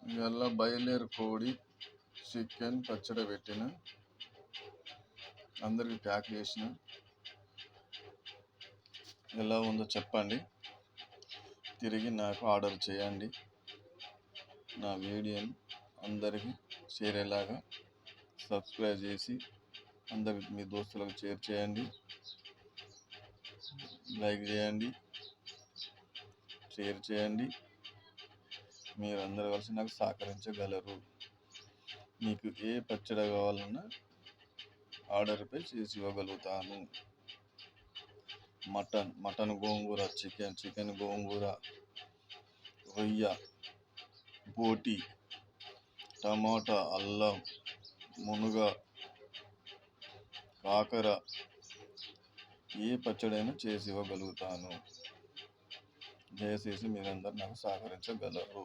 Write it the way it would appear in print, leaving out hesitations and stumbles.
ఇవాళ బయలేరు కోడి చికెన్ పచ్చడి పెట్టిన, అందరికి ప్యాక్ చేసిన. ఎలా ఉందో చెప్పండి, తిరిగి నాకు ఆర్డర్ చేయండి. నా వీడియోని అందరికీ చేరేలాగా సబ్స్క్రైబ్ చేసి అందరికి మీ దోస్తులకు షేర్ చేయండి, లైక్ చేయండి, షేర్ చేయండి. మీరందరూ కలిసి నాకు సహకరించగలరు. మీకు ఏ పచ్చడి కావాలన్నా ఆర్డర్పై చేసి ఇవ్వగలుగుతాను. మటన్ గోంగూర, చికెన్ గోంగూర, రొయ్య, బోటి, టమాటా, అల్లం, మునగ, కాకర, ఏ పచ్చడైనా చేసి ఇవ్వగలుగుతాను. దయచేసి మీరందరూ నాకు సహకరించగలరు.